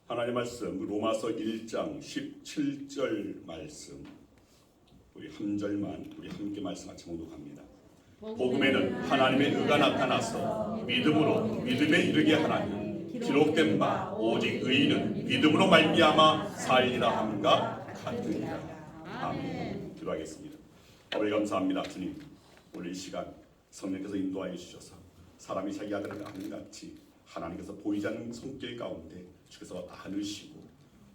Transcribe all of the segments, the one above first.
하나님의 말씀 로마서 1장 17절 말씀, 우리 한 절만 우리 함께 말씀 같이 봉독합니다. 복음에는 하나님의 의가 나타나서 믿음으로 믿음에 이르게 하나니 기록된 바 오직 의인은 믿음으로 말미암아 살리라 함과 같으니라. 아멘. 기도하겠습니다. 아버지 감사합니다. 주님, 오늘 이 시간 성령께서 인도하여 주셔서 사람이 자기 아들을 아는 같이 하나님께서 보이지 않는 손길 가운데 주께서 안으시고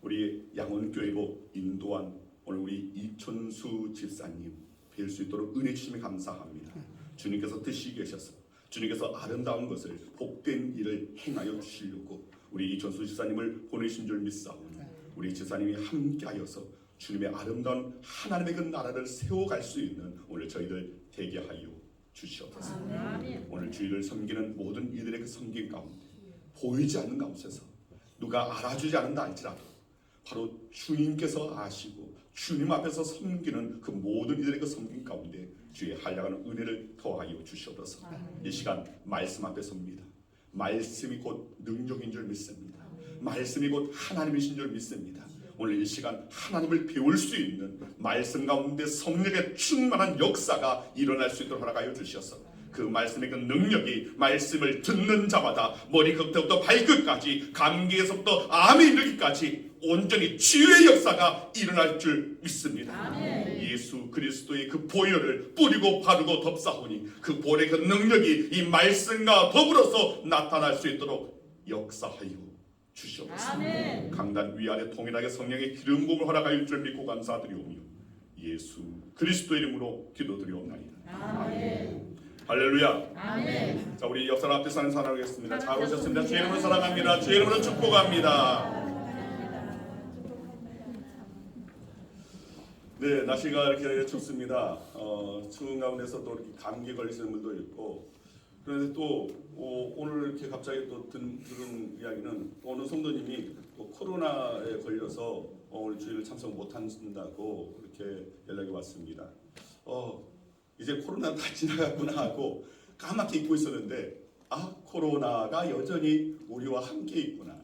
우리 양원교회로 인도한 오늘 우리 이촌수 집사님 뵐 수 있도록 은혜 주심에 감사합니다. 주님께서 뜻이 계셔서 주님께서 아름다운 것을 복된 일을 행하여 주시려고 우리 이촌수 집사님을 보내신 줄 믿사오니 우리 집사님이 함께하여서 주님의 아름다운 하나님의 그 나라를 세워갈 수 있는 오늘 저희들 되게 하여 주시옵소서. 오늘 주의를 섬기는 모든 이들의 그 섬김 가운데 보이지 않는 가운데서 누가 알아주지 않는다 할지라도 바로 주님께서 아시고 주님 앞에서 섬기는 그 모든 이들의 그 섬김 가운데 주의 한량한 은혜를 더하여 주시옵소서. 이 시간 말씀 앞에 섭니다. 말씀이 곧 능력인 줄 믿습니다. 말씀이 곧 하나님이신 줄 믿습니다. 오늘 이 시간 하나님을 배울 수 있는 말씀 가운데 성령의 충만한 역사가 일어날 수 있도록 허락하여 주시옵소서. 그 말씀의 그 능력이 말씀을 듣는 자마다 머리끝부터 발끝까지 감기에서부터 암에 이르기까지 온전히 치유의 역사가 일어날 줄 믿습니다. 아멘. 예수 그리스도의 그 보혈을 뿌리고 바르고 덮사오니 그 보혈의 그 능력이 이 말씀과 더불어서 나타날 수 있도록 역사하여 주시옵소서. 아멘. 강단 위아래 통일하게 성령의 기름 부음을 허락하여 줄 믿고 감사드리오며 예수 그리스도의 이름으로 기도드리옵나이다. 아멘. 할렐루야. 아멘. 자, 우리 옆 사람 앞에 사는 사랑하겠습니다. 잘 오셨습니다. 주의 이름으로 사랑합니다. 주의 이름으로 축복합니다. 네, 날씨가 이렇게 춥습니다. 추운 가운데서 또 이렇게 감기 걸리시는 분도 있고, 그런데 또 오늘 이렇게 갑자기 또 들은 이야기는 어느 성도님이 또 코로나에 걸려서 오늘 주일을 참석 못 한다고 이렇게 연락이 왔습니다. 이제 코로나 다 지나갔구나 하고 까맣게 잊고 있었는데 코로나가 여전히 우리와 함께 있구나.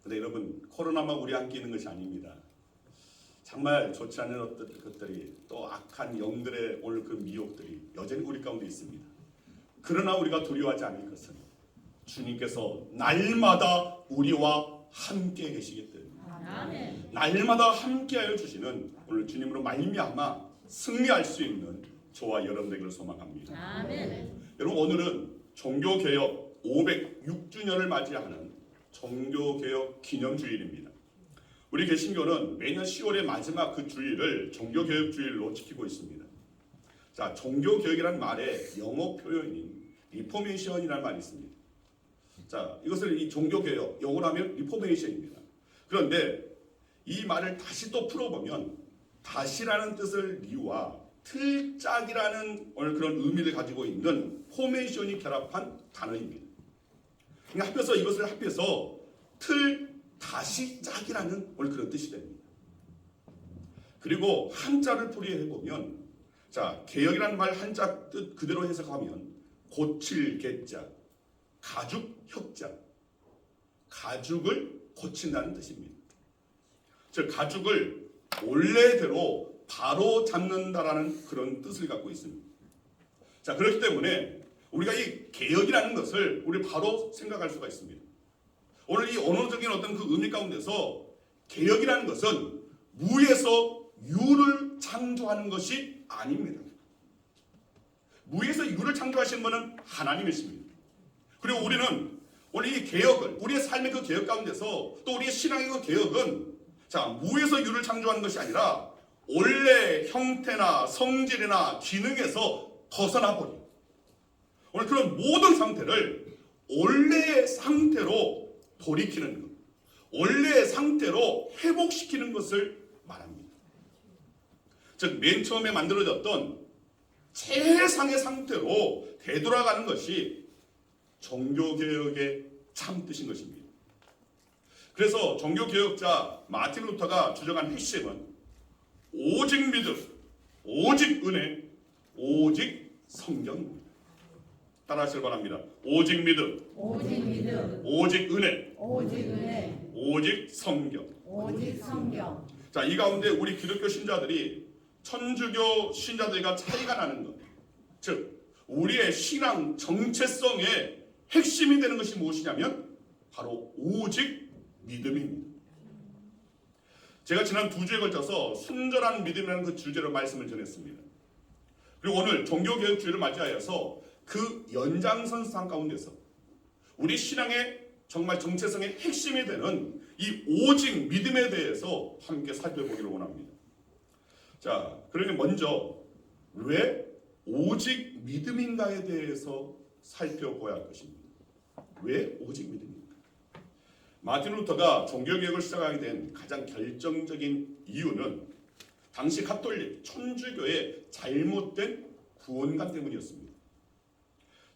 근데 여러분, 코로나만 우리와 함께 있는 것이 아닙니다. 정말 좋지 않은 어떤 것들이 또 악한 영들의 오늘 그 미혹들이 여전히 우리 가운데 있습니다. 그러나 우리가 두려워하지 않을 것은 주님께서 날마다 우리와 함께 계시기 때문에 날마다 함께하여 주시는 오늘 주님으로 말미암아 승리할 수 있는 저와 여러분들을 소망합니다. 아멘. 여러분, 오늘은 종교개혁 506주년을 맞이하는 종교개혁 기념주일입니다. 우리 개신교는 매년 10월의 마지막 그 주일을 종교개혁 주일로 지키고 있습니다. 자, 종교개혁이라는 말의 영어 표현인 리포메이션이라는 말이 있습니다. 자, 이것을 이 종교개혁, 영어로 하면 리포메이션입니다. 그런데 이 말을 다시 또 풀어보면 다시라는 뜻을 리와 틀짝이라는 오늘 그런 의미를 가지고 있는 포메이션이 결합한 단어입니다. 그러니까 합해서 이것을 합해서 틀 다시 짝이라는 오늘 그런 뜻이 됩니다. 그리고 한자를 풀이해 보면, 자, 개혁이라는 말 한자 뜻 그대로 해석하면 고칠 개자, 가죽 혁자, 가죽을 고친다는 뜻입니다. 즉 가죽을 원래대로 바로 잡는다라는 그런 뜻을 갖고 있습니다. 자, 그렇기 때문에 우리가 이 개혁이라는 것을 우리 바로 생각할 수가 있습니다. 오늘 이 언어적인 어떤 그 의미 가운데서 개혁이라는 것은 무에서 유를 창조하는 것이 아닙니다. 무에서 유를 창조하시는 분은 하나님이십니다. 그리고 우리는 오늘 이 개혁을, 우리의 삶의 그 개혁 가운데서 또 우리의 신앙의 그 개혁은 자, 무에서 유를 창조하는 것이 아니라 원래 형태나 성질이나 기능에서 벗어나 버린 오늘 그런 모든 상태를 원래의 상태로 돌이키는 것, 원래의 상태로 회복시키는 것을 말합니다. 즉, 맨 처음에 만들어졌던 최상의 상태로 되돌아가는 것이 종교개혁의 참 뜻인 것입니다. 그래서 종교개혁자 마틴 루터가 주장한 핵심은 오직 믿음, 오직 은혜, 오직 성경입니다. 따라하시길 바랍니다. 오직 믿음, 오직 믿음, 오직 은혜, 오직 은혜, 오직 성경. 오직 성경. 자, 이 가운데 우리 기독교 신자들이 천주교 신자들과 차이가 나는 것, 즉 우리의 신앙 정체성의 핵심이 되는 것이 무엇이냐면 바로 오직 믿음입니다. 제가 지난 2주에 걸쳐서 순전한 믿음이라는 그 주제로 말씀을 전했습니다. 그리고 오늘 종교개혁주의를 맞이하여서 그 연장선상 가운데서 우리 신앙의 정말 정체성의 핵심이 되는 이 오직 믿음에 대해서 함께 살펴보기를 원합니다. 자, 그러면 먼저 왜 오직 믿음인가에 대해서 살펴봐야 할 것입니다. 왜 오직 믿음인가? 마틴 루터가 종교개혁을 시작하게 된 가장 결정적인 이유는 당시 가톨릭 천주교의 잘못된 구원관 때문이었습니다.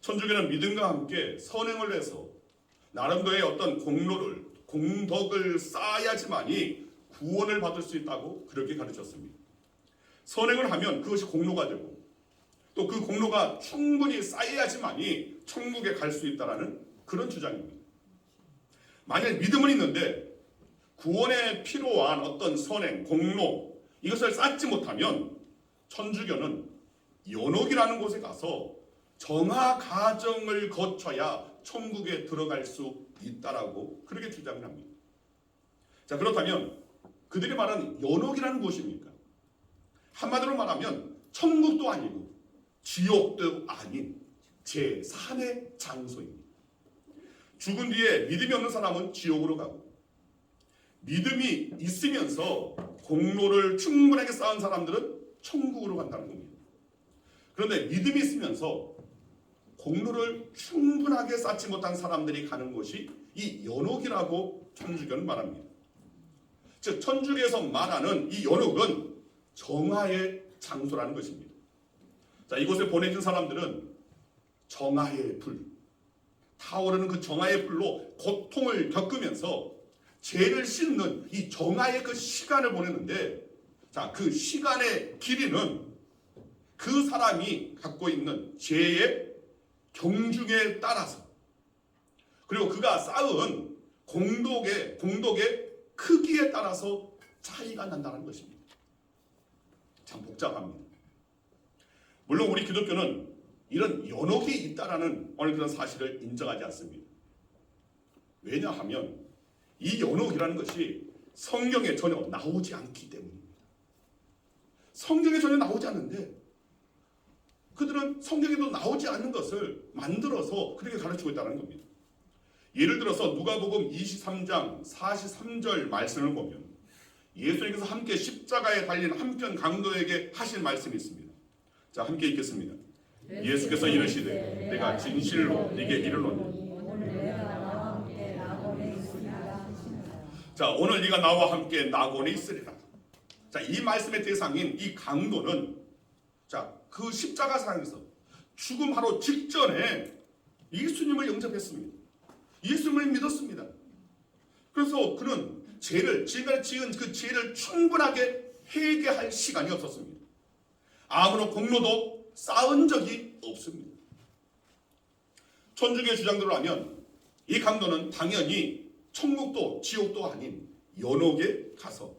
천주교는 믿음과 함께 선행을 해서 나름대로의 어떤 공덕을 쌓아야지만이 구원을 받을 수 있다고 그렇게 가르쳤습니다. 선행을 하면 그것이 공로가 되고 또 그 공로가 충분히 쌓여야지만이 천국에 갈 수 있다는 그런 주장입니다. 만약 믿음은 있는데 구원에 필요한 어떤 선행, 공로 이것을 쌓지 못하면 천주교는 연옥이라는 곳에 가서 정화 과정을 거쳐야 천국에 들어갈 수 있다라고 그렇게 주장을 합니다. 자, 그렇다면 그들이 말하는 연옥이라는 무엇입니까? 한마디로 말하면 천국도 아니고 지옥도 아닌 제3의 장소입니다. 죽은 뒤에 믿음이 없는 사람은 지옥으로 가고 믿음이 있으면서 공로를 충분하게 쌓은 사람들은 천국으로 간다는 겁니다. 그런데 믿음이 있으면서 공로를 충분하게 쌓지 못한 사람들이 가는 곳이 이 연옥이라고 천주교는 말합니다. 즉 천주교에서 말하는 이 연옥은 정화의 장소라는 것입니다. 자, 이곳에 보내진 사람들은 정화의 불, 타오르는 그 정화의 불로 고통을 겪으면서 죄를 씻는 이 정화의 그 시간을 보내는데, 자, 그 시간의 길이는 그 사람이 갖고 있는 죄의 경중에 따라서 그리고 그가 쌓은 공덕의 크기에 따라서 차이가 난다는 것입니다. 참 복잡합니다. 물론 우리 기독교는 이런 연옥이 있다라는 오늘 그런 사실을 인정하지 않습니다. 왜냐하면 이 연옥이라는 것이 성경에 전혀 나오지 않기 때문입니다. 성경에 전혀 나오지 않는데 그들은 성경에도 나오지 않는 것을 만들어서 그렇게 가르치고 있다는 겁니다. 예를 들어서 누가복음 23장 43절 말씀을 보면 예수님께서 함께 십자가에 달린 한편 강도에게 하신 말씀이 있습니다. 자, 함께 읽겠습니다. 예수께서 이르시되 내가 진실로 네게 이르노니 자, 오늘 네가 나와 함께 낙원에 있으리라. 자, 이 말씀의 대상인 이 강도는 자, 그 십자가상에서 죽음 바로 직전에 예수님을 영접했습니다. 예수님을 믿었습니다. 그래서 그는 지금까지 지은 그 죄를 충분하게 회개할 시간이 없었습니다. 아무런 공로도 쌓은 적이 없습니다. 천주교의 주장대로 하면 이 강도는 당연히 천국도 지옥도 아닌 연옥에 가서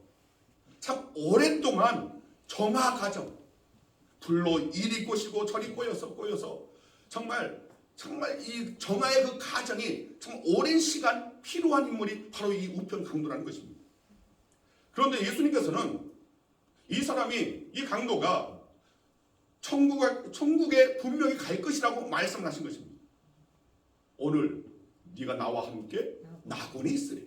참 오랫동안 정화 과정, 불로 이리 꼬시고 저리 꼬여서 정말 이 정화의 그 과정이 참 오랜 시간 필요한 인물이 바로 이 우편 강도라는 것입니다. 그런데 예수님께서는 이 강도가 천국에 분명히 갈 것이라고 말씀을 하신 것입니다. 오늘 네가 나와 함께 낙원에 있으리라.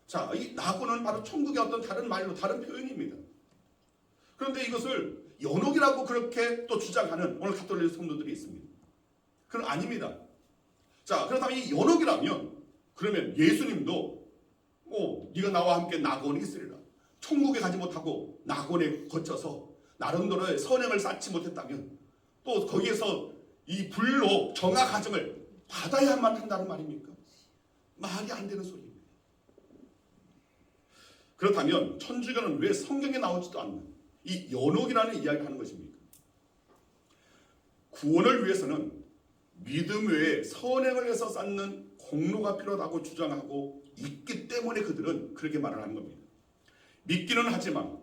자, 이 낙원은 바로 천국의 어떤 다른 말로 다른 표현입니다. 그런데 이것을 연옥이라고 그렇게 또 주장하는 오늘 가톨릭 성도들이 있습니다. 그건 아닙니다. 자, 그렇다면 이 연옥이라면 그러면 예수님도 네가 나와 함께 낙원에 있으리라. 천국에 가지 못하고 낙원에 거쳐서 나름대로의 선행을 쌓지 못했다면 또 거기에서 이 불로 정화 과정을 받아야만 한다는 말입니까? 말이 안 되는 소리입니다. 그렇다면 천주교는 왜 성경에 나오지도 않는 이 연옥이라는 이야기를 하는 것입니까? 구원을 위해서는 믿음 외에 선행을 해서 쌓는 공로가 필요하다고 주장하고 있기 때문에 그들은 그렇게 말을 하는 겁니다. 믿기는 하지만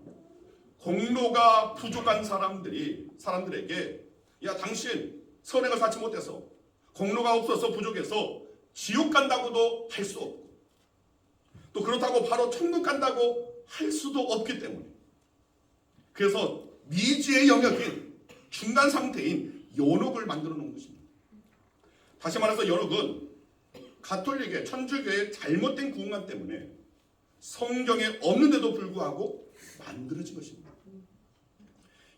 공로가 부족한 사람들에게 야 당신 선행을 쌓지 못해서 공로가 없어서 부족해서 지옥 간다고도 할 수 없고 또 그렇다고 바로 천국 간다고 할 수도 없기 때문에 그래서 미지의 영역인 중간 상태인 연옥을 만들어 놓은 것입니다. 다시 말해서 연옥은 가톨릭의 천주교의 잘못된 구원관 때문에 성경에 없는데도 불구하고 만들어진 것입니다.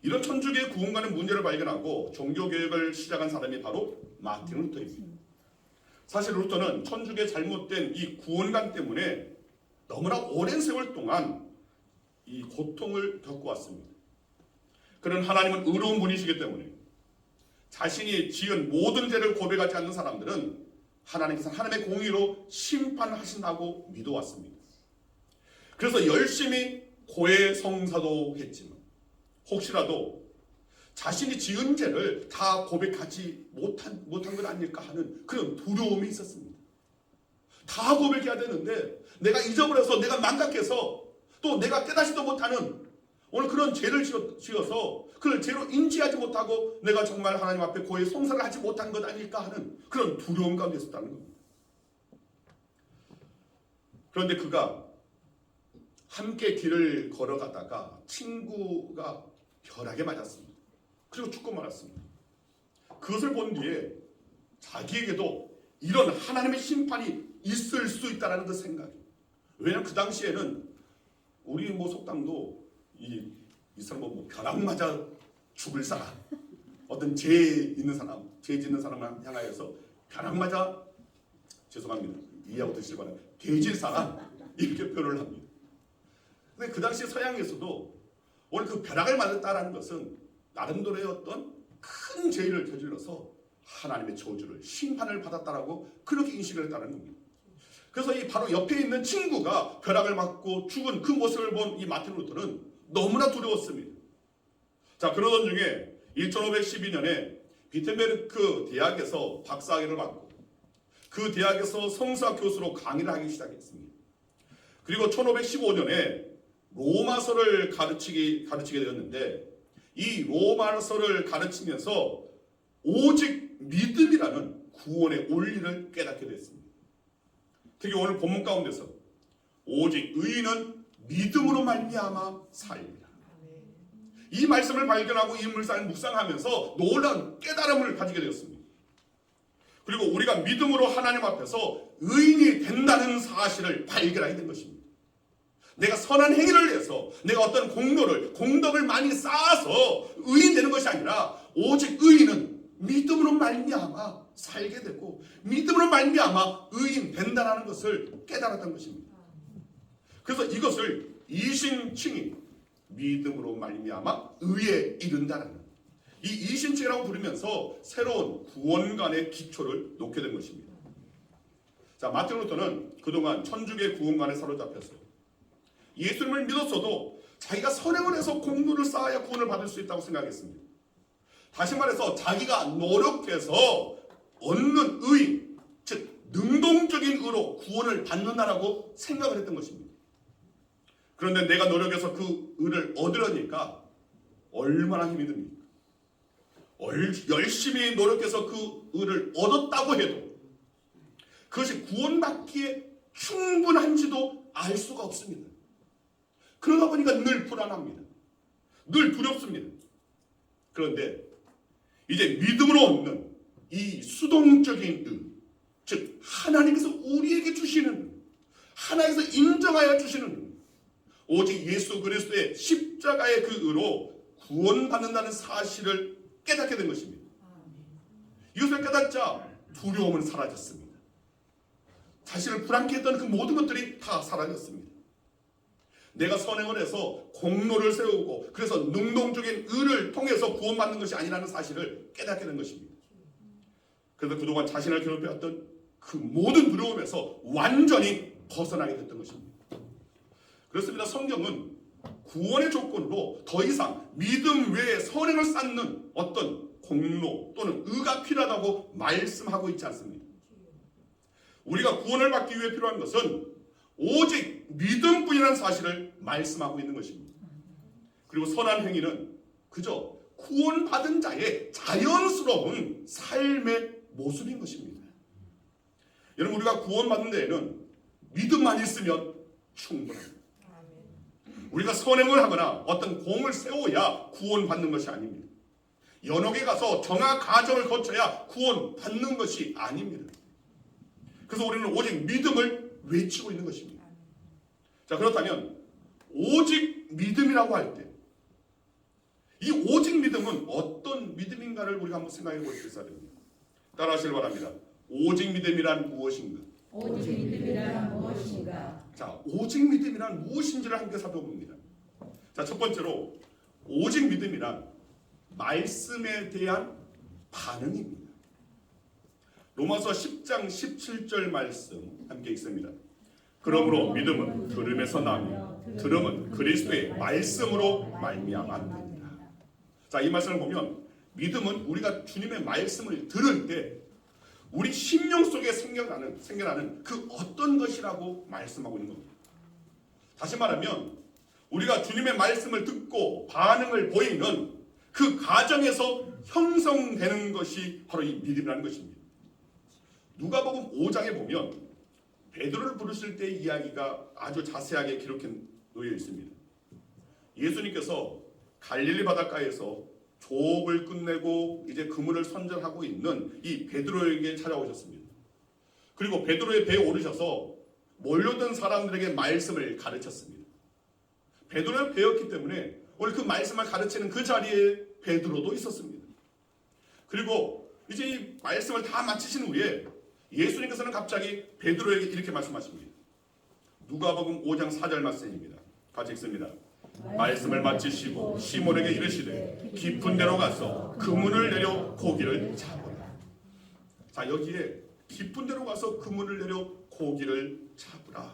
이런 천주교의 구원관의 문제를 발견하고 종교개혁을 시작한 사람이 바로 마틴 루터입니다. 사실 루터는 천주교의 잘못된 이 구원관 때문에 너무나 오랜 세월 동안 이 고통을 겪어왔습니다. 그는 하나님은 의로운 분이시기 때문에 자신이 지은 모든 죄를 고백하지 않는 사람들은 하나님께서 하나님의 공의로 심판하신다고 믿어왔습니다. 그래서 열심히 고해 성사도 했지만 혹시라도 자신이 지은 죄를 다 고백하지 못한 건 아닐까 하는 그런 두려움이 있었습니다. 다 고백해야 되는데 내가 잊어버려서 내가 망각해서 또 내가 깨닫지도 못하는 오늘 그런 죄를 지어서 그걸 죄로 인지하지 못하고 내가 정말 하나님 앞에 고해 성사를 하지 못한 것 아닐까 하는 그런 두려움 가운데 있었다는 겁니다. 그런데 그가 함께 길을 걸어가다가 친구가 벼락에 맞았습니다. 그리고 죽고 말았습니다. 그것을 본 뒤에 자기에게도 이런 하나님의 심판이 있을 수 있다는 그 생각이. 왜냐하면 그 당시에는 우리 속담도 이 사람 뭐 벼락 맞아 죽을 사람, 어떤 죄 있는 사람, 죄 짓는 사람을 향하여서 벼락 맞아 죄송합니다. 이해하고 드시기 바랍니다. 돼질 사람 이렇게 표현을 합니다. 근데 그 당시 서양에서도 오늘 그 벼락을 맞았다라는 것은 나름대로의 어떤 큰 죄를 저질러서 하나님의 저주를 심판을 받았다라고 그렇게 인식을 했다는 겁니다. 그래서 이 바로 옆에 있는 친구가 벼락을 맞고 죽은 그 모습을 본 이 마틴 루터는 너무나 두려웠습니다. 자, 그러던 중에 1512년에 비텐베르크 대학에서 박사학위를 받고 그 대학에서 성사 교수로 강의를 하기 시작했습니다. 그리고 1515년에 로마서를 가르치게 되었는데 이 로마서를 가르치면서 오직 믿음이라는 구원의 원리를 깨닫게 됐습니다. 특히 오늘 본문 가운데서 오직 의인은 믿음으로 말미암아 살리라. 이 말씀을 발견하고 이 말씀을 묵상하면서 놀라운 깨달음을 가지게 되었습니다. 그리고 우리가 믿음으로 하나님 앞에서 의인이 된다는 사실을 발견하게 된 것입니다. 내가 선한 행위를 해서 내가 어떤 공덕을 많이 쌓아서 의인 되는 것이 아니라 오직 의인은 믿음으로 말미암아 살게 되고 믿음으로 말미암아 의인 된다는 것을 깨달았던 것입니다. 그래서 이것을 이신칭이 믿음으로 말미암아 의에 이른다는 이 이신칭이라고 부르면서 새로운 구원관의 기초를 놓게 된 것입니다. 자, 마틴 루터는 그동안 천주교의 구원관에 사로잡혀서 예수님을 믿었어도 자기가 선행을 해서 공로를 쌓아야 구원을 받을 수 있다고 생각했습니다. 다시 말해서 자기가 노력해서 얻는 의, 즉 능동적인 의로 구원을 받는다라고 생각을 했던 것입니다. 그런데 내가 노력해서 그 의를 얻으려니까 얼마나 힘이 듭니까? 열심히 노력해서 그 의를 얻었다고 해도 그것이 구원받기에 충분한지도 알 수가 없습니다. 그러다 보니까 늘 불안합니다. 늘 두렵습니다. 그런데 이제 믿음으로 얻는 이 수동적인 의, 즉 하나님께서 우리에게 주시는, 하나님께서 인정하여 주시는 오직 예수 그리스도의 십자가의 그 의로 구원받는다는 사실을 깨닫게 된 것입니다. 이것을 깨닫자 두려움은 사라졌습니다. 자신을 불안케 했던 그 모든 것들이 다 사라졌습니다. 내가 선행을 해서 공로를 세우고 그래서 능동적인 의를 통해서 구원받는 것이 아니라는 사실을 깨닫게 된 것입니다. 그래서 그동안 자신을 괴롭혀왔던 그 모든 두려움에서 완전히 벗어나게 됐던 것입니다. 그렇습니다. 성경은 구원의 조건으로 더 이상 믿음 외에 선행을 쌓는 어떤 공로 또는 의가 필요하다고 말씀하고 있지 않습니다. 우리가 구원을 받기 위해 필요한 것은 오직 믿음뿐이라는 사실을 말씀하고 있는 것입니다. 그리고 선한 행위는 그저 구원받은 자의 자연스러운 삶의 모습인 것입니다. 여러분, 우리가 구원받는 데에는 믿음만 있으면 충분합니다. 우리가 선행을 하거나 어떤 공을 세워야 구원받는 것이 아닙니다. 연옥에 가서 정화 과정을 거쳐야 구원받는 것이 아닙니다. 그래서 우리는 오직 믿음을 외치고 있는 것입니다. 자, 그렇다면 오직 믿음이라고 할 때 이 오직 믿음은 어떤 믿음인가를 우리가 한번 생각해 볼 수 있어야 됩니다. 따라하시길 바랍니다. 오직 믿음이란 무엇인가? 오직 믿음이란 무엇인가? 자, 오직 믿음이란 무엇인지를 함께 살펴봅니다. 자, 첫 번째로 오직 믿음이란 말씀에 대한 반응입니다. 로마서 10장 17절 말씀 함께 읽습니다. 그러므로 믿음은 들음에서 나며 들음은 그리스도의 말씀으로 말미암았느니라. 자, 이 말씀을 보면 믿음은 우리가 주님의 말씀을 들을 때 우리 심령 속에 생겨나는 그 어떤 것이라고 말씀하고 있는 겁니다. 다시 말하면 우리가 주님의 말씀을 듣고 반응을 보이는 그 과정에서 형성되는 것이 바로 이 믿음이라는 것입니다. 누가복음 5장에 보면 베드로를 부르실 때의 이야기가 아주 자세하게 기록해 놓여 있습니다. 예수님께서 갈릴리 바닷가에서 조업을 끝내고 이제 그물을 선전하고 있는 이 베드로에게 찾아오셨습니다. 그리고 베드로의 배에 오르셔서 몰려든 사람들에게 말씀을 가르쳤습니다. 베드로의 배였기 때문에 오늘 그 말씀을 가르치는 그 자리에 베드로도 있었습니다. 그리고 이제 이 말씀을 다 마치신 후에 예수님께서는 갑자기 베드로에게 이렇게 말씀하십니다. 누가복음 5장 4절 말씀입니다. 같이 읽습니다. 말씀을 마치시고 시몬에게 이르시되 깊은 데로 가서 그물을 내려 고기를 잡으라. 자, 여기에 깊은 데로 가서 그물을 내려 고기를 잡으라.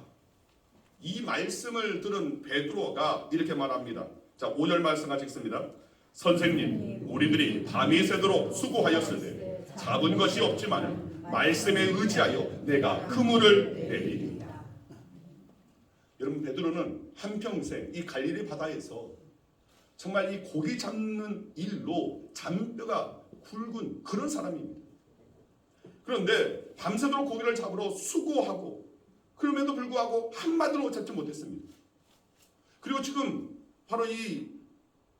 이 말씀을 들은 베드로가 이렇게 말합니다. 자, 5절 말씀 같이 읽습니다. 선생님, 우리들이 밤이 새도록 수고하였으되 잡은 것이 없지만 말씀에 의지하여 내가 그물을 내리리라. 여러분, 베드로는 한평생 이 갈릴리 바다에서 정말 이 고기 잡는 일로 잔뼈가 굵은 그런 사람입니다. 그런데 밤새도록 고기를 잡으러 수고하고 그럼에도 불구하고 한마디로 잡지 못했습니다. 그리고 지금 바로 이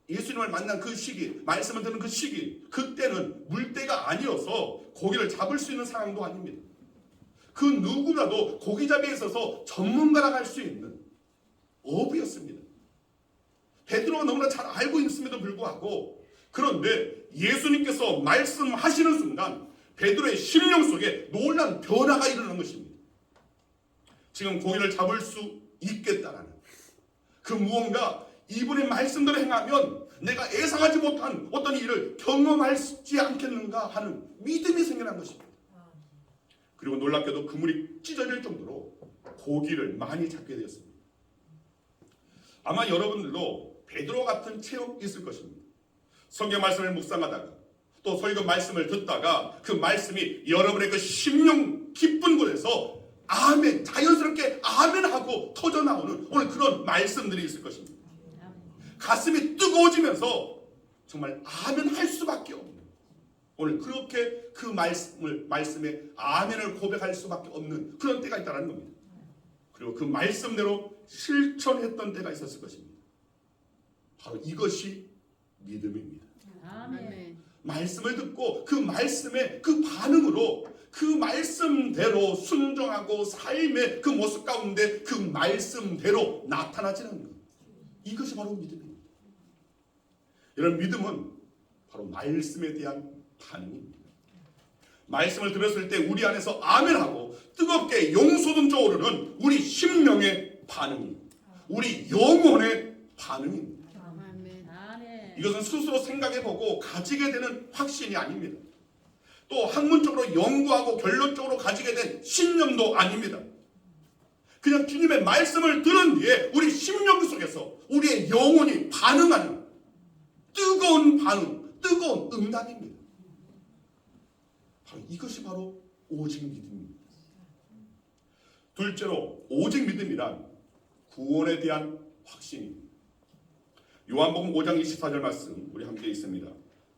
예수님을 만난 그 시기, 말씀을 듣는 그 시기, 그때는 물때가 아니어서 고기를 잡을 수 있는 상황도 아닙니다. 그 누구라도 고기잡이에 있어서 전문가라고 할 수 있는 어부였습니다. 베드로가 너무나 잘 알고 있음에도 불구하고 그런데 예수님께서 말씀하시는 순간 베드로의 심령 속에 놀라운 변화가 일어난 것입니다. 지금 고기를 잡을 수 있겠다라는 그 무언가 이분의 말씀대로 행하면 내가 예상하지 못한 어떤 일을 경험하지 않겠는가 하는 믿음이 생겨난 것입니다. 그리고 놀랍게도 그물이 찢어질 정도로 고기를 많이 잡게 되었습니다. 아마 여러분들도 베드로 같은 체험이 있을 것입니다. 성경 말씀을 묵상하다가 또 설교 말씀을 듣다가 그 말씀이 여러분의 그 심령 깊은 곳에서 아멘, 자연스럽게 아멘 하고 터져나오는 오늘 그런 말씀들이 있을 것입니다. 가슴이 뜨거워지면서 정말 아멘 할 수밖에 없는 오늘 그렇게 그 말씀에 아멘을 고백할 수밖에 없는 그런 때가 있다는 겁니다. 그리고 그 말씀대로 실천했던 때가 있었을 것입니다. 바로 이것이 믿음입니다. 아멘. 말씀을 듣고 그 말씀의 그 반응으로 그 말씀대로 순종하고 삶의 그 모습 가운데 그 말씀대로 나타나지는 것. 이것이 바로 믿음입니다. 이런 믿음은 바로 말씀에 대한 반응입니다. 말씀을 들었을 때 우리 안에서 아멘하고 뜨겁게 용솟음져 오르는 우리 심령의 반응입니다. 우리 영혼의 반응입니다. 아멘. 이것은 스스로 생각해보고 가지게 되는 확신이 아닙니다. 또 학문적으로 연구하고 결론적으로 가지게 된 신념도 아닙니다. 그냥 주님의 말씀을 들은 뒤에 우리 심령 속에서 우리의 영혼이 반응하는 뜨거운 반응, 뜨거운 응답입니다. 이것이 바로 오직 믿음입니다. 둘째로 오직 믿음이란 구원에 대한 확신입니다. 요한복음 5장 24절 말씀 우리 함께 있습니다.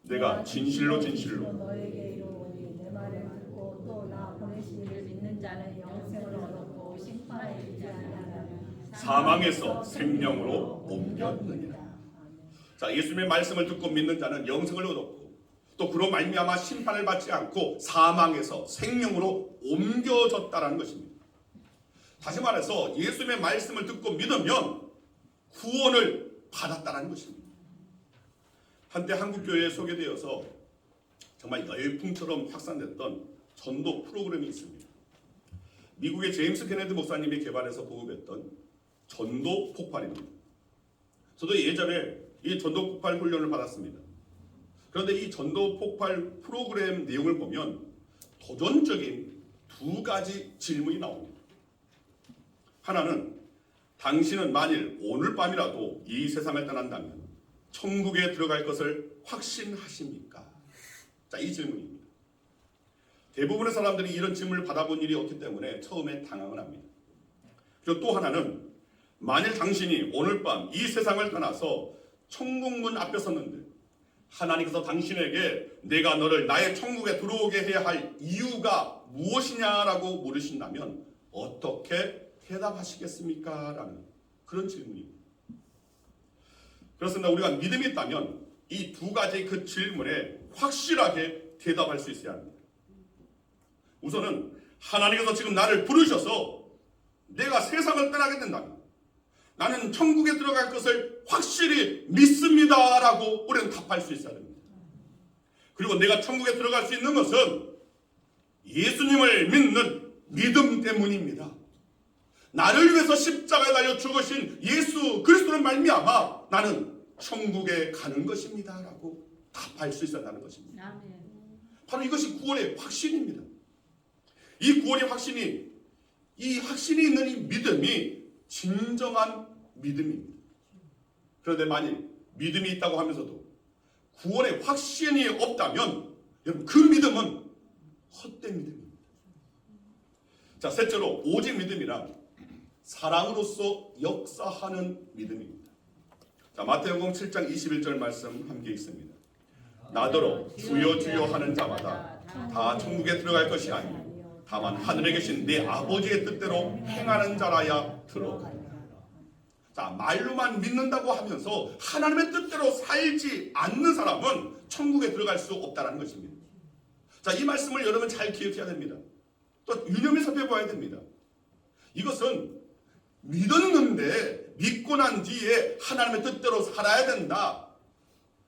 내가 진실로 진실로 너에게 이르노니 내 말을 듣고 또 나 보내신 이를 믿는 자는 영생을 얻었고 심판에 이르지 아니하나니 사망에서 생명으로 옮겼느니라. 자, 예수님의 말씀을 듣고 믿는 자는 영생을 얻었고 또 그로 말미암아 심판을 받지 않고 사망에서 생명으로 옮겨졌다라는 것입니다. 다시 말해서 예수님의 말씀을 듣고 믿으면 구원을 받았다라는 것입니다. 한때 한국교회에 소개되어서 정말 열풍처럼 확산됐던 전도 프로그램이 있습니다. 미국의 제임스 케네디 목사님이 개발해서 보급했던 전도 폭발입니다. 저도 예전에 이 전도 폭발 훈련을 받았습니다. 그런데 이 전도 폭발 프로그램 내용을 보면 도전적인 두 가지 질문이 나옵니다. 하나는 당신은 만일 오늘 밤이라도 이 세상을 떠난다면 천국에 들어갈 것을 확신하십니까? 자, 이 질문입니다. 대부분의 사람들이 이런 질문을 받아본 일이 없기 때문에 처음에 당황을 합니다. 그리고 또 하나는 만일 당신이 오늘 밤 이 세상을 떠나서 천국문 앞에 섰는데 하나님께서 당신에게 내가 너를 나의 천국에 들어오게 해야 할 이유가 무엇이냐라고 물으신다면 어떻게 대답하시겠습니까? 라는 그런 질문입니다. 그렇습니다. 우리가 믿음이 있다면 이 두 가지 그 질문에 확실하게 대답할 수 있어야 합니다. 우선은 하나님께서 지금 나를 부르셔서 내가 세상을 떠나게 된다면 나는 천국에 들어갈 것을 확실히 믿습니다라고 우리는 답할 수 있어야 됩니다. 그리고 내가 천국에 들어갈 수 있는 것은 예수님을 믿는 믿음 때문입니다. 나를 위해서 십자가에 달려 죽으신 예수 그리스도를 말미암아 나는 천국에 가는 것입니다 라고 답할 수 있어야 하는 것입니다. 바로 이것이 구원의 확신입니다. 이 구원의 확신이 이 확신이 있는 이 믿음이 진정한 믿음입니다. 그런데 만일 믿음이 있다고 하면서도 구원의 확신이 없다면 여러분 그 믿음은 헛된 믿음입니다. 자, 셋째로 오직 믿음이란 사랑으로서 역사하는 믿음입니다. 자, 마태복음 7장 21절 말씀 함께 있습니다. 나더러 주여 주여 하는 자마다 다 천국에 들어갈 것이 아니요 다만 하늘에 계신 내 아버지의 뜻대로 행하는 자라야 들어가리라. 자, 말로만 믿는다고 하면서 하나님의 뜻대로 살지 않는 사람은 천국에 들어갈 수 없다는 것입니다. 자, 이 말씀을 여러분 잘 기억해야 됩니다. 또 유념히 살펴봐야 됩니다. 이것은 믿었는데 믿고 난 뒤에 하나님의 뜻대로 살아야 된다.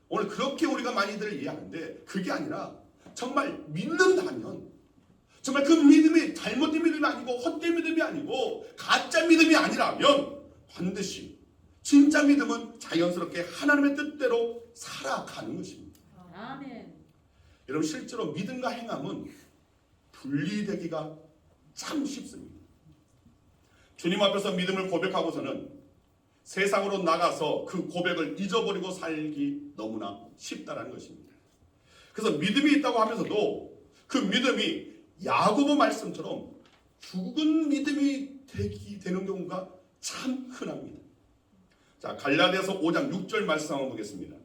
오늘 그렇게 우리가 많이들 이해하는데 그게 아니라 정말 믿는다면 정말 그 믿음이 잘못된 믿음이 아니고 헛된 믿음이 아니고 가짜 믿음이 아니라면 반드시 진짜 믿음은 자연스럽게 하나님의 뜻대로 살아가는 것입니다. 아멘. 여러분 실제로 믿음과 행함은 분리되기가 참 쉽습니다. 주님 앞에서 믿음을 고백하고서는 세상으로 나가서 그 고백을 잊어버리고 살기 너무나 쉽다는 것입니다. 그래서 믿음이 있다고 하면서도 그 믿음이 야고보 말씀처럼 죽은 믿음이 되는 경우가 참 흔합니다. 자, 갈라디아서 5장 6절 말씀 한번 보겠습니다.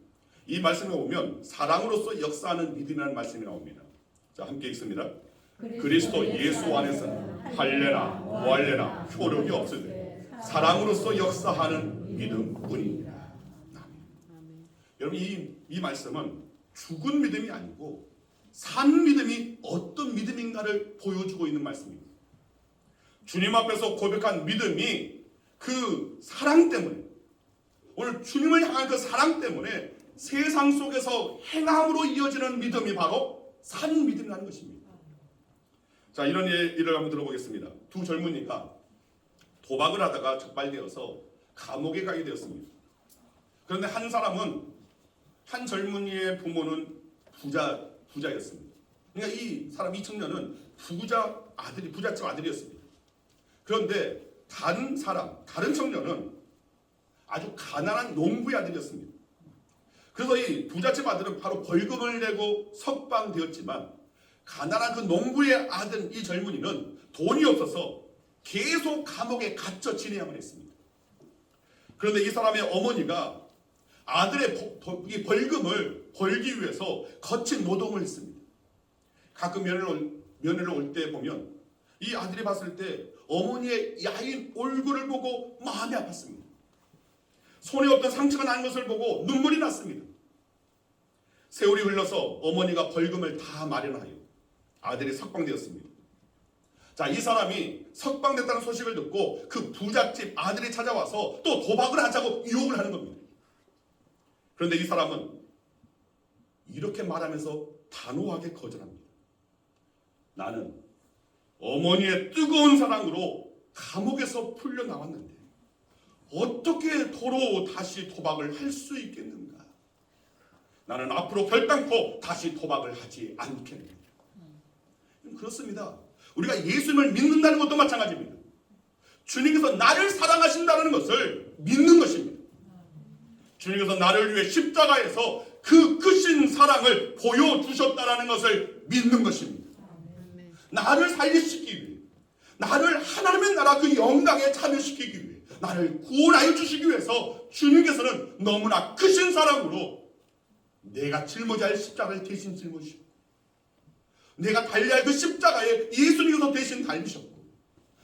이 말씀에 보면 사랑으로서 역사하는 믿음이라는 말씀이 나옵니다. 자, 함께 읽습니다. 그리스도 예수 안에서는 할례나 무할례나 효력이 없으되 사랑으로서 역사하는 믿음뿐입니다. 아멘. 여러분 이 말씀은 죽은 믿음이 아니고 산 믿음이 어떤 믿음인가를 보여주고 있는 말씀입니다. 주님 앞에서 고백한 믿음이 그 사랑 때문에 오늘 주님을 향한 그 사랑 때문에 세상 속에서 행함으로 이어지는 믿음이 바로 산 믿음이라는 것입니다. 자, 이런 예를 한번 들어보겠습니다. 두 젊은이가 도박을 하다가 적발되어서 감옥에 가게 되었습니다. 그런데 한 젊은이의 부모는 부자였습니다. 그러니까 이 청년은 부잣집 아들이었습니다. 그런데 다른 청년은 아주 가난한 농부의 가난한 그 농부의 아들 이 젊은이는 돈이 없어서 계속 감옥에 갇혀 지내야만 했습니다. 그런데 이 사람의 어머니가 아들의 이 벌금을 벌기 위해서 거친 노동을 했습니다. 가끔 며느리를 올 때 보면 이 아들이 봤을 때 어머니의 야인 얼굴을 보고 마음이 아팠습니다. 손에 없던 상처가 난 것을 보고 눈물이 났습니다. 세월이 흘러서 어머니가 벌금을 다 마련하여 아들이 석방되었습니다. 자, 이 사람이 석방됐다는 소식을 듣고 그 부잣집 아들이 찾아와서 또 도박을 하자고 유혹을 하는 겁니다. 그런데 이 사람은 이렇게 말하면서 단호하게 거절합니다. 나는 어머니의 뜨거운 사랑으로 감옥에서 풀려 나왔는데 어떻게 도로 다시 도박을 할 수 있겠는가? 나는 앞으로 결단코 다시 도박을 하지 않겠습니다. 그렇습니다. 우리가 예수님을 믿는다는 것도 마찬가지입니다. 주님께서 나를 사랑하신다는 것을 믿는 것입니다. 주님께서 나를 위해 십자가에서 그 크신 사랑을 보여주셨다는 것을 믿는 것입니다. 나를 살리시기 위해, 나를 하나님의 나라 그 영광에 참여시키기 위해, 나를 구원하여 주시기 위해서 주님께서는 너무나 크신 사랑으로 내가 짊어져야 할 십자가를 대신 짊어지셨고, 내가 달려야 할 그 십자가에 예수님께서 대신 달리셨고,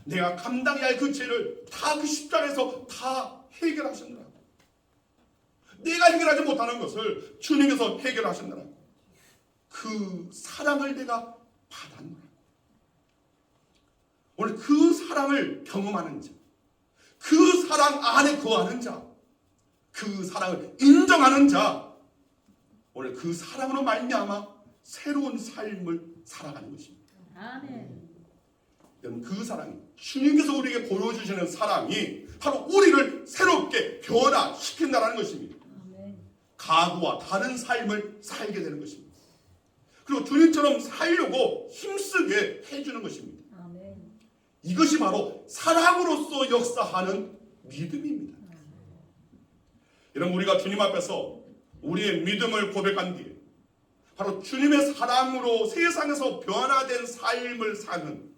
내가 감당해야 할 그 죄를 다 그 십자가에서 다 해결하셨느라고, 내가 해결하지 못하는 것을 주님께서 해결하셨느라고, 그 사랑을 내가 받았노라. 오늘 그 사랑을 경험하는 자, 그 사랑 안에 거하는 자, 그 사랑을 인정하는 자, 오늘 그 사랑으로 말미암아 새로운 삶을 살아가는 것입니다. 아멘. 여러분, 그 사랑이, 주님께서 우리에게 보여주시는 사랑이 바로 우리를 새롭게 변화시킨다는 것입니다. 가구와 다른 삶을 살게 되는 것입니다. 그리고 주님처럼 살려고 힘쓰게 해주는 것입니다. 이것이 바로 사랑으로서 역사하는 믿음입니다. 여러분, 우리가 주님 앞에서 우리의 믿음을 고백한 뒤에 바로 주님의 사랑으로 세상에서 변화된 삶을 사는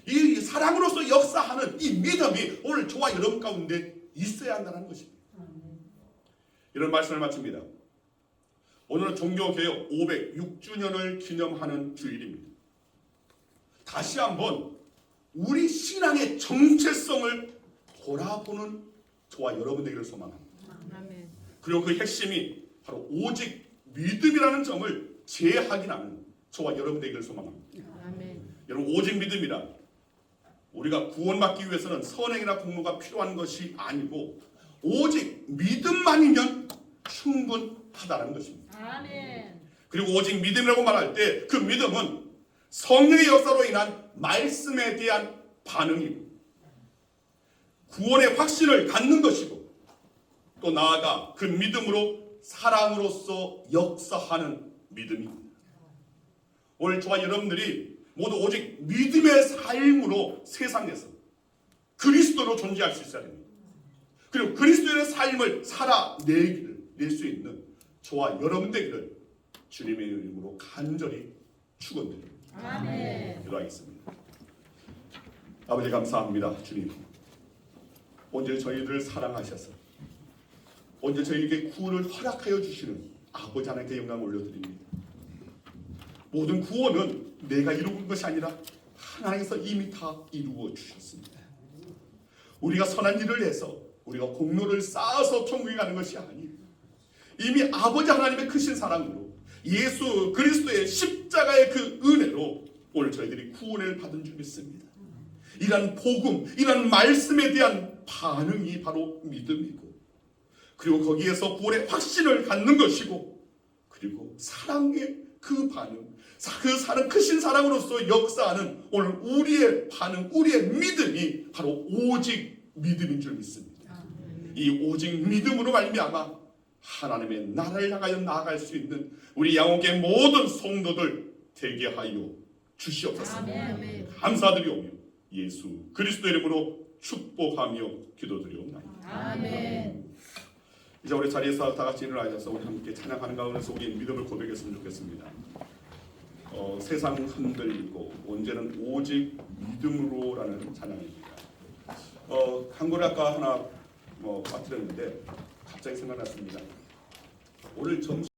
이 사랑으로서 역사하는 이 믿음이 오늘 저와 여러분 가운데 있어야 한다는 것입니다. 이런 말씀을 마칩니다. 오늘은 종교개혁 506주년을 기념하는 주일입니다. 다시 한번 우리 신앙의 정체성을 돌아보는 저와 여러분 되기를 소망합니다. 아멘. 그리고 그 핵심이 바로 오직 믿음이라는 점을 재확인하는 저와 여러분 되기를 소망합니다. 아멘. 여러분, 오직 믿음이라 우리가 구원받기 위해서는 선행이나 공로가 필요한 것이 아니고 오직 믿음만이면 충분하다는 것입니다. 아멘. 그리고 오직 믿음이라고 말할 때 그 믿음은 성령의 역사로 인한 말씀에 대한 반응이고 구원의 확신을 갖는 것이고 또 나아가 그 믿음으로 사랑으로서 역사하는 믿음입니다. 오늘 저와 여러분들이 모두 오직 믿음의 삶으로 세상에서 그리스도로 존재할 수 있어야 됩니다. 그리고 그리스도의 삶을 낼 수 있는 저와 여러분 되기를 주님의 이름으로 간절히 축원드립니다. 아멘. 기도하겠습니다. 아버지, 감사합니다. 주님, 언제 저희들을 사랑하셔서 언제 저희에게 구원을 허락하여 주시는 아버지 하나님께 영광을 올려드립니다. 모든 구원은 내가 이루는 것이 아니라 하나님께서 이미 다 이루어 주셨습니다. 우리가 선한 일을 해서 우리가 공로를 쌓아서 천국에 가는 것이 아니, 이미 아버지 하나님의 크신 사랑으로 예수 그리스도의 십자가의 그 은혜로 오늘 저희들이 구원을 받은 줄 믿습니다. 이런 복음, 이런 말씀에 대한 반응이 바로 믿음이고, 그리고 거기에서 구원의 확신을 갖는 것이고, 그리고 사랑의 그 반응, 그 사랑, 크신 사랑으로서 역사하는 오늘 우리의 반응, 우리의 믿음이 바로 오직 믿음인 줄 믿습니다. 이 오직 믿음으로 말미암아 하나님의 나라를 향하여 나아갈 수 있는 우리 양옥의 모든 성도들 되게 하여 주시옵소서. 아멘. 감사드리오며 예수 그리스도 이름으로 축복하며 기도드리옵나이다. 아멘. 이제 우리 자리에서 다 같이 일어나셔서 우리 함께 찬양하는 가운데서 우리의 믿음을 고백했으면 좋겠습니다. 세상 흔들리고 언제는 오직 믿음으로라는 찬양입니다. 한국을 아까 하나 빠뜨렸는데 갑자기 생각났습니다. 오늘 점심